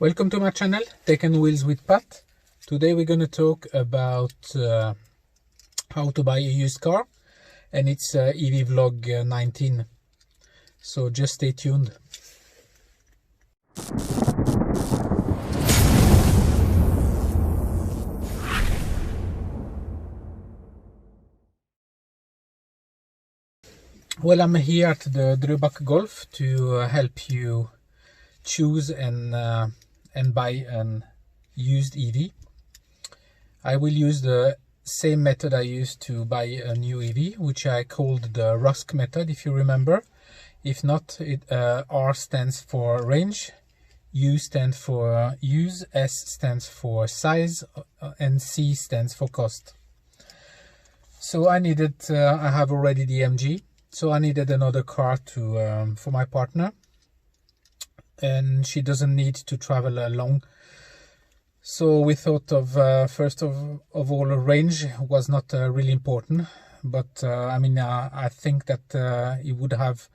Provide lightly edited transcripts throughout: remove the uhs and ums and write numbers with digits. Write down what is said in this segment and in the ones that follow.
Welcome to my channel, Taken Wheels with Pat. Today we're going to talk about how to buy a used car, and it's EVvlogg 19. So just stay tuned. Well, I'm here at the RUSC Golf to help you choose and buy an used EV. I will use the same method I used to buy a new EV, which I called the RUSC method, if you remember. If not, R stands for range, U stands for use, S stands for size, and C stands for cost. So I needed, I have already the MG, so I needed another car to for my partner, and she doesn't need to travel long. So we thought of first of all, range was not really important, but I mean, I think that it would have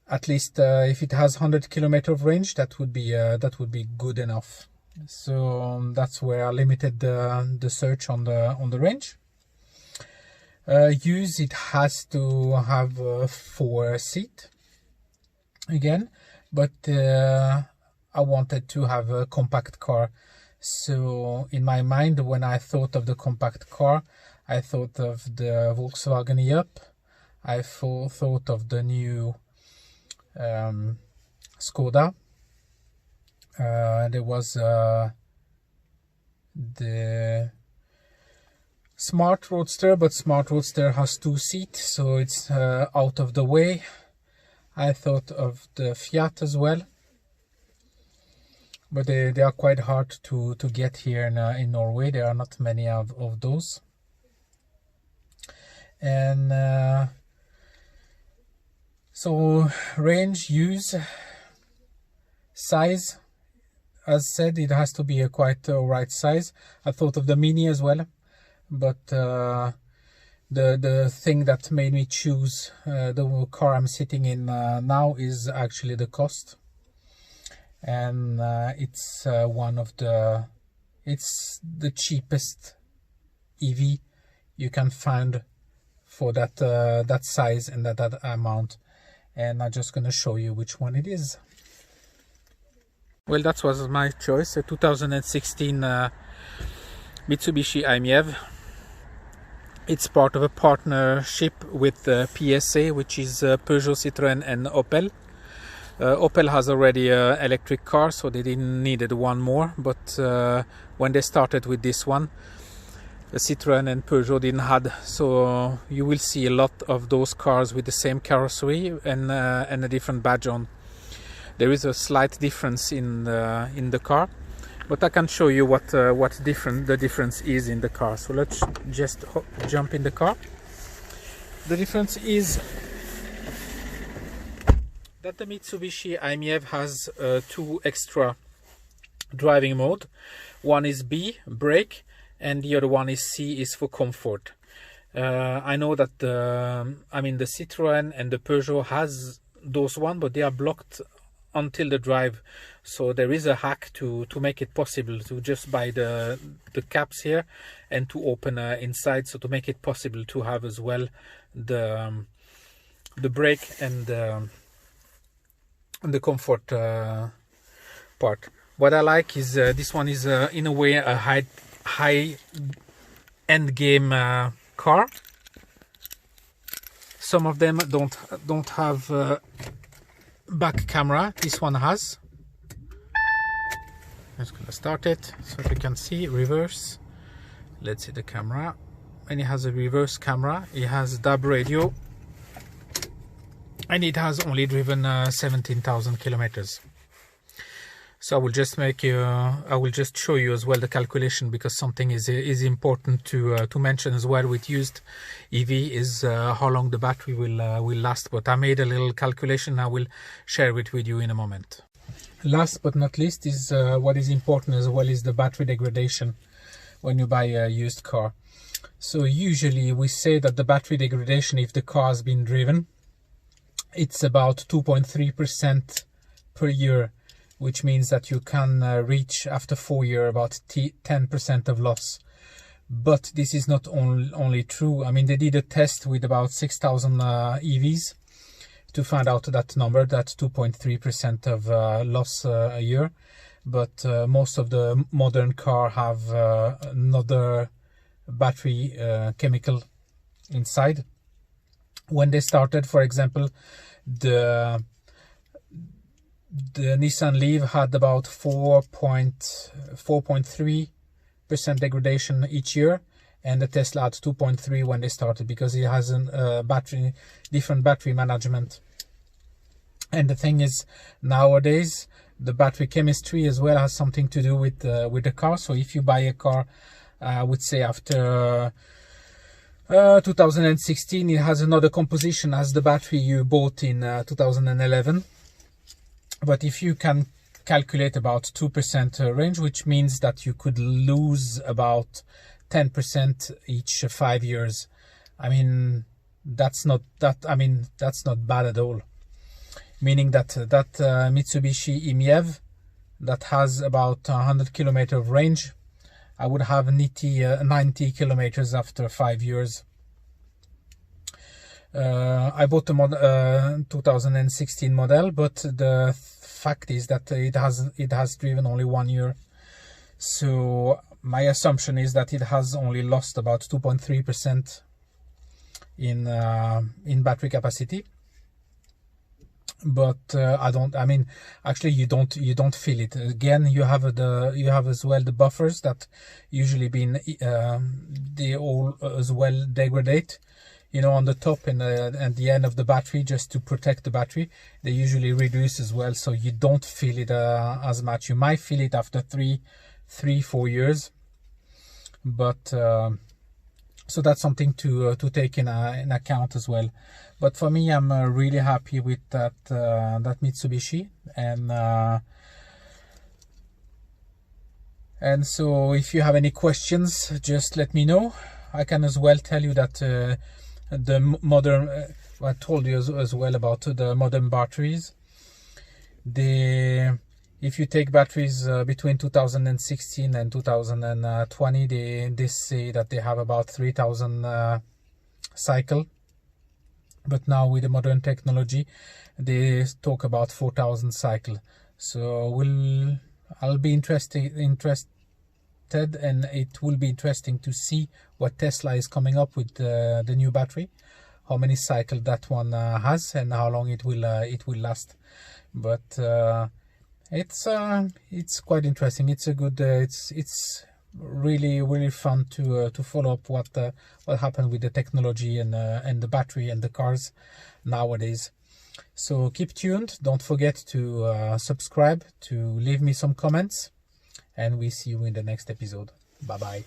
at least if it has 100 kilometers of range, that would be good enough. So that's where I limited the search on the range. Use, it has to have a 4-seat again, but I wanted to have a compact car. So in my mind, when I thought of the compact car, I thought of the Volkswagen Up. I thought of the new Skoda. There was the Smart Roadster, but Smart Roadster has 2 seats, so it's out of the way. I thought of the Fiat as well, but they are quite hard to get here in Norway. There are not many of those. And so range, use, size, as said, it has to be a quite right size. I thought of the Mini as well, but the thing that made me choose the car I'm sitting in now is actually the cost. And it's it's the cheapest EV you can find for that size and that amount, and I'm just gonna show you which one it is. Well, that was my choice, a 2016 Mitsubishi i-MiEV. It's part of a partnership with PSA, which is Peugeot, Citroën and Opel. Opel has already an electric car, so they didn't needed one more, but when they started with this one, Citroën and Peugeot didn't had, so you will see a lot of those cars with the same carrosserie and a different badge on. There is a slight difference in the car, but I can show you what the difference is in the car. So let's just jump in the car. The difference is that the Mitsubishi i-MiEV has 2 extra driving mode. One is B, brake, and the other one is C, is for comfort. I know that the Citroën and the Peugeot has those one, but they are blocked until the drive. So there is a hack to make it possible to just buy the caps here and to open inside, so to make it possible to have as well the brake and the comfort part. What I like is this one is in a way a high end game car. Some of them don't have back camera. This one has. I'm just gonna start it so you can see reverse. Let's see the camera, and it has a reverse camera. It has DAB radio, and it has only driven 17,000 kilometers. So I will just show you as well the calculation, because something is important to mention as well with used EV is how long the battery will last. But I made a little calculation. I will share it with you in a moment. Last but not least is what is important as well is the battery degradation when you buy a used car. So usually we say that the battery degradation, if the car has been driven, it's about 2.3% per year, which means that you can reach after 4 years about 10% of loss. But this is not only true. I mean, they did a test with about 6,000 EVs to find out that number, that 2.3% of loss a year. But most of the modern car have another battery chemical inside. When they started, for example, the Nissan Leaf had about 4.3% degradation each year, and the Tesla had 2.3 when they started, because it has a different battery management. And the thing is, nowadays the battery chemistry as well has something to do with the car. So if you buy a car, I would say after 2016, it has another composition as the battery you bought in 2011. But if you can calculate about 2% range, which means that you could lose about 10% each 5 years. I mean, that's not bad at all. Meaning that Mitsubishi EVvlogg that has about 100 kilometers of range, I would have 90 kilometers after 5 years. I bought the 2016 model, but the fact is that it has driven only 1 year. So my assumption is that it has only lost about 2.3% in battery capacity. But actually you don't feel it. Again, you have as well the buffers that usually they all as well degrade, you know, on the top and the end of the battery, just to protect the battery. They usually reduce as well, so you don't feel it as much. You might feel it after 3-4 years, but so that's something to take in account as well. But for me, I'm really happy with that Mitsubishi, and so if you have any questions, just let me know. I can as well tell you that the modern, I told you as well about the modern batteries. If you take batteries between 2016 and 2020, they say that they have about 3,000 cycle. But now with the modern technology, they talk about 4,000 cycle. So I'll be interested, and it will be interesting to see what Tesla is coming up with the new battery, how many cycle that one has, and how long it will last. But it's quite interesting. It's a good. It's really fun to follow up what happened with the technology and the battery and the cars nowadays. So keep tuned. Don't forget to subscribe, to leave me some comments, and we see you in the next episode. Bye bye.